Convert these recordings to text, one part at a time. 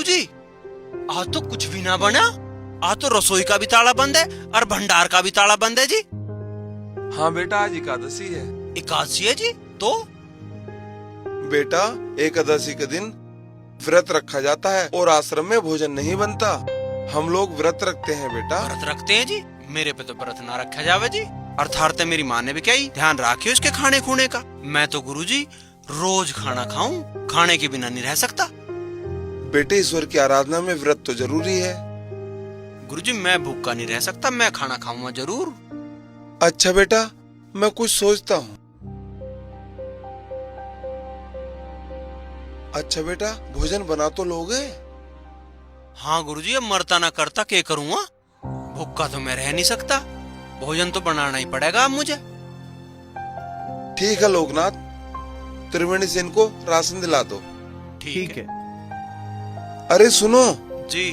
गुरुजी, आज तो कुछ भी ना बना। आज तो रसोई का भी ताला बंद है और भंडार का भी ताला बंद है जी। हाँ बेटा, आज एकादशी है। एकादशी है जी? तो बेटा, एकादशी के दिन व्रत रखा जाता है और आश्रम में भोजन नहीं बनता। हम लोग व्रत रखते हैं बेटा। व्रत रखते हैं जी? मेरे पे तो व्रत ना रखा जावे जी। अर्थात मेरी माँ ने भी क्या ही ध्यान रखे उसके खाने खूने का। मैं तो गुरुजी रोज खाना खाऊं, खाने के बिना नहीं रह सकता। बेटे, ईश्वर की आराधना में व्रत तो जरूरी है। गुरुजी, मैं भूखा नहीं रह सकता, मैं खाना खाऊंगा जरूर। अच्छा बेटा, मैं कुछ सोचता हूँ। अच्छा बेटा, भोजन बना तो लोगे? हाँ गुरुजी, अब मरता ना करता क्या करूँगा? भूखा तो मैं रह नहीं सकता, भोजन तो बनाना ही पड़ेगा अब मुझे। ठीक है लोकनाथ, त्रिवेणी सेन को राशन दिला दो। ठीक है अरे सुनो, जी।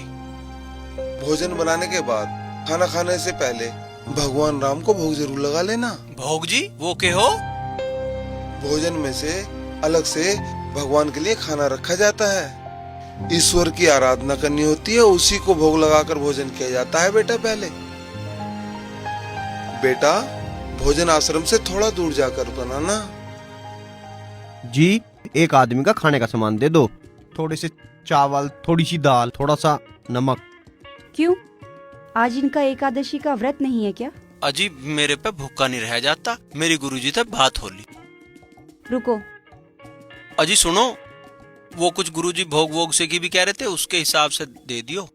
भोजन बनाने के बाद खाना खाने से पहले भगवान राम को भोग जरूर लगा लेना। भोग जी? वो के हो? भोजन में से अलग से भगवान के लिए खाना रखा जाता है। ईश्वर की आराधना करनी होती है, उसी को भोग लगाकर भोजन किया जाता है बेटा। पहले बेटा, भोजन आश्रम से थोड़ा दूर जाकर बनाना। जी, एक आदमी का खाने का सामान दे दो। थोड़े से चावल, थोड़ी सी दाल, थोड़ा सा नमक। क्यों, आज इनका एकादशी का व्रत नहीं है क्या? अजीब, मेरे पे भूखा नहीं रह जाता। मेरी गुरुजी से बात हो ली। रुको, अजी सुनो, वो कुछ गुरुजी भोग वोग से की भी कह रहे थे, उसके हिसाब से दे दियो।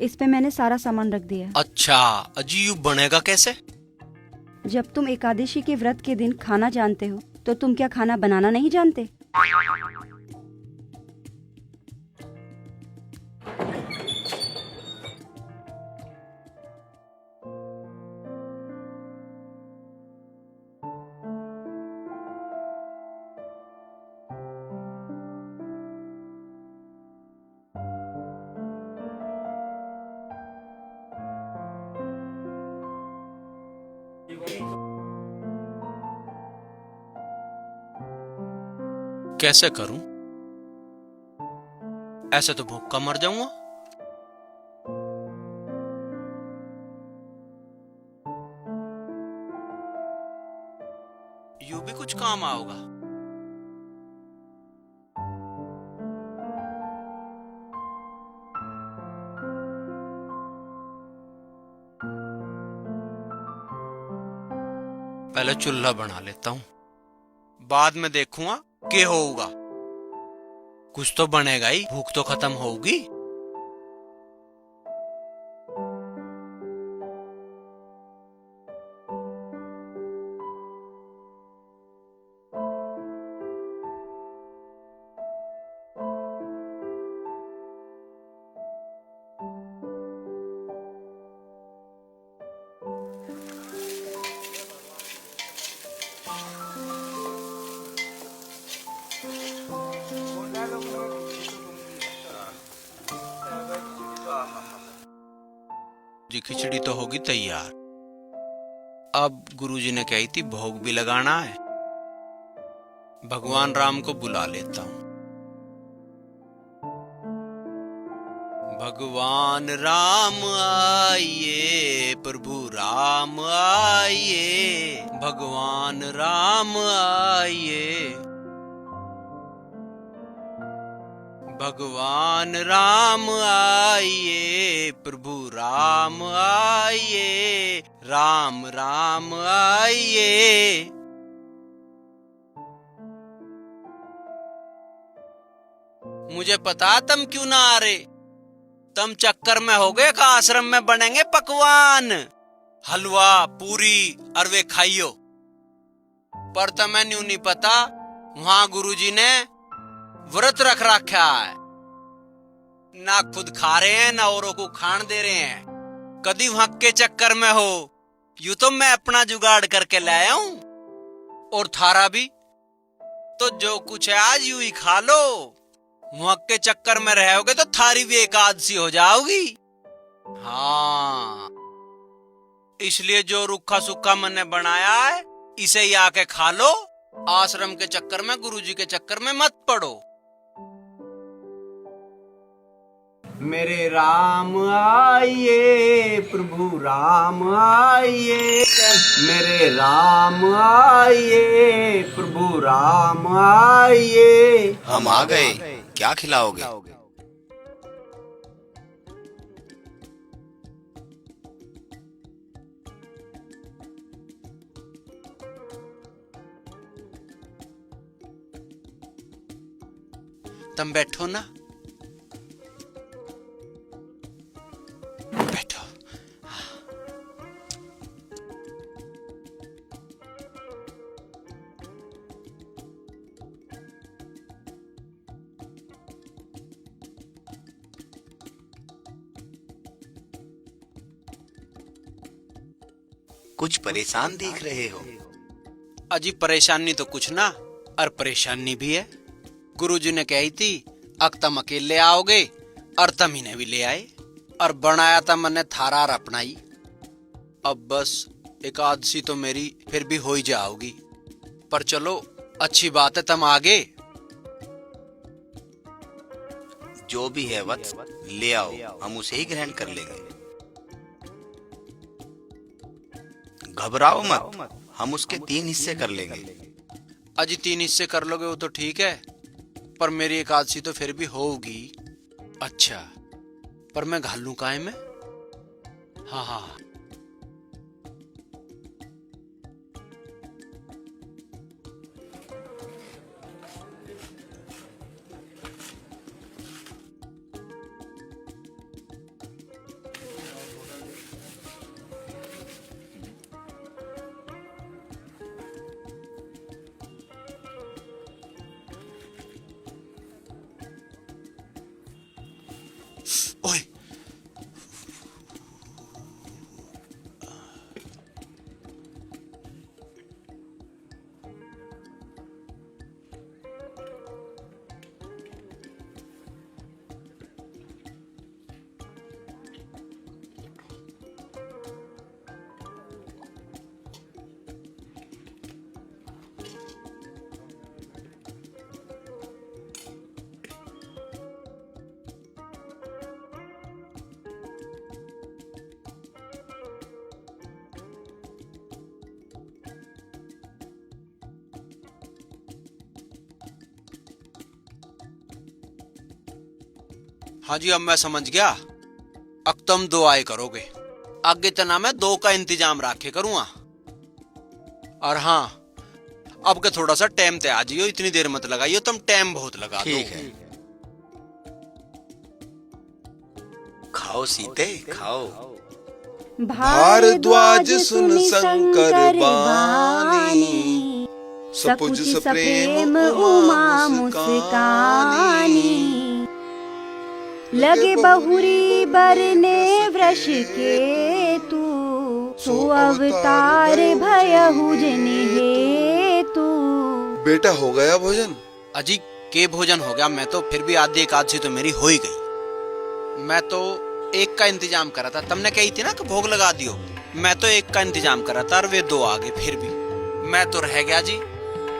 इस पे मैंने सारा सामान रख दिया। अच्छा अजी, यू बनेगा कैसे? जब तुम एकादशी के व्रत के दिन खाना जानते हो, तो तुम क्या खाना बनाना नहीं जानते? कैसे करूं? ऐसे तो भूख का मर जाऊंगा। यू भी कुछ काम आओगा। पहले चूल्हा बना लेता हूं, बाद में देखूंगा क्या होगा। कुछ तो बनेगा ही, भूख तो खत्म होगी। जी खिचड़ी तो होगी तैयार। अब गुरुजी ने कही थी भोग भी लगाना है। भगवान राम को बुला लेता हूं। भगवान राम आइए, प्रभु राम आइए, भगवान राम आइए, भगवान राम आइए, प्रभु राम आइए, राम राम आइए। मुझे पता तुम क्यों ना आ रहे। तुम चक्कर में हो गए का आश्रम में बनेंगे पकवान, हलवा पूरी और वे खाइयो। पर तुम्हें न्यू नहीं पता, वहां गुरुजी ने व्रत रख रखा है। ना खुद खा रहे हैं, ना औरों को खान दे रहे हैं। कभी वहां के चक्कर में हो, यूं तो मैं अपना जुगाड़ करके लाया हूं। और थारा भी तो जो कुछ है आज यूं ही खा लो। वहां के चक्कर में रहोगे तो थारी भी एकादशी हो जाओगी। हाँ, इसलिए जो रूखा सूखा मैंने बनाया है इसे ही आके खा लो। आश्रम के चक्कर में, गुरुजी के चक्कर में मत पड़ो। मेरे राम आइए, प्रभु राम आइए, मेरे राम आइए, प्रभु राम आइए। हम आ गए, क्या खिलाओगे? तुम बैठो ना, बैठो। कुछ परेशान दिख रहे हो। अजी परेशानी तो कुछ ना, और परेशानी भी है। गुरुजी ने कही थी अक तुम अकेले आओगे, और तुम इन्हें भी ले आए, और बनाया था मैंने थारार अपनाई। अब बस एकादशी तो मेरी फिर भी हो ही जाओगी, पर चलो अच्छी बात है तुम आगे। जो भी है वत्स, ले आओ, हम उसे ही ग्रहण कर लेंगे। घबराओ मत, हम उसके 3 हिस्से कर लेंगे। अजी 3 हिस्से कर लोगे वो तो ठीक है, पर मेरी एकादशी तो फिर भी होगी। अच्छा, पर मैं घालूं काहे में? हाँ हाँ, ओए हाँ जी, अब मैं समझ गया। अब तुम 2 आए करोगे, आगे तना मैं 2 का इंतजाम रखे करूंगा। और हाँ, अब के थोड़ा सा टाइम ते आ जाइयो, इतनी देर मत लगाइयो, तुम टाइम बहुत लगा दो। ठीक है, खाओ सीते, खाओ। भारद्वाज सुन शंकर बानी, सपुज सप्रेम उमा मुस्कानी। लगे बहुरी बरने वृष के तू, सो अवतार भयहु जन हेतु। बेटा हो गया भोजन? अजी के भोजन हो गया, मैं तो फिर भी आधी एकादशी तो मेरी हो ही गई। मैं तो 1 का इंतजाम करा था, तुमने कही थी ना कि भोग लगा दियो। मैं तो 1 का इंतजाम करा था और वे 2 आ गए, फिर भी मैं तो रह गया जी।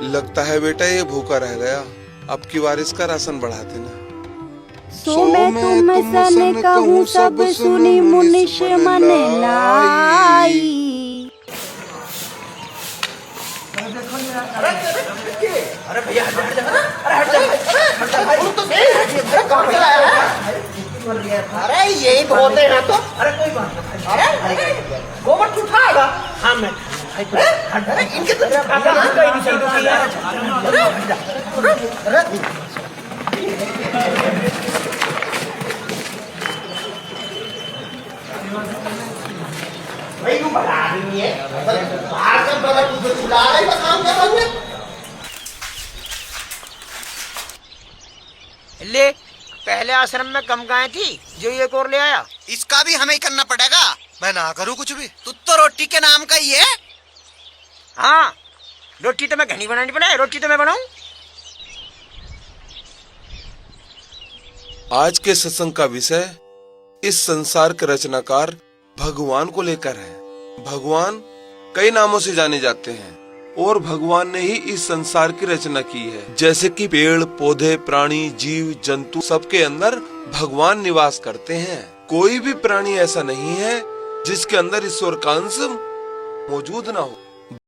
लगता है बेटा ये भूखा रह गया, अब की बार इसका राशन बढ़ा देना। सो मैं तुम सन कहूँ सब सुनी मुनिश मन लाई। अरे भैया हट जा, अरे अरे यही बहुत है ना तो। अरे कोई बात नहीं, अरे गोबर उठाएगा। हाँ मैं इनके तो भाई तू बता नहीं है, बाहर से बड़ा कुछ चुला रहे हैं, काम कर रहे हैं। ले पहले आश्रम में कम गाय थी, जो ये और ले आया। इसका भी हमें ही करना पड़ेगा। मैं ना करूँ कुछ भी। तू तो रोटी के नाम का ही है। हाँ, रोटी तो मैं घनी बनानी बनाए, रोटी तो मैं बनाऊं। आज के सत्संग का विषय इस संसार के रचनाकार भगवान को लेकर है। भगवान कई नामों से जाने जाते हैं और भगवान ने ही इस संसार की रचना की है। जैसे कि पेड़ पौधे प्राणी जीव जंतु सबके अंदर भगवान निवास करते हैं। कोई भी प्राणी ऐसा नहीं है जिसके अंदर ईश्वर का अंश मौजूद ना हो।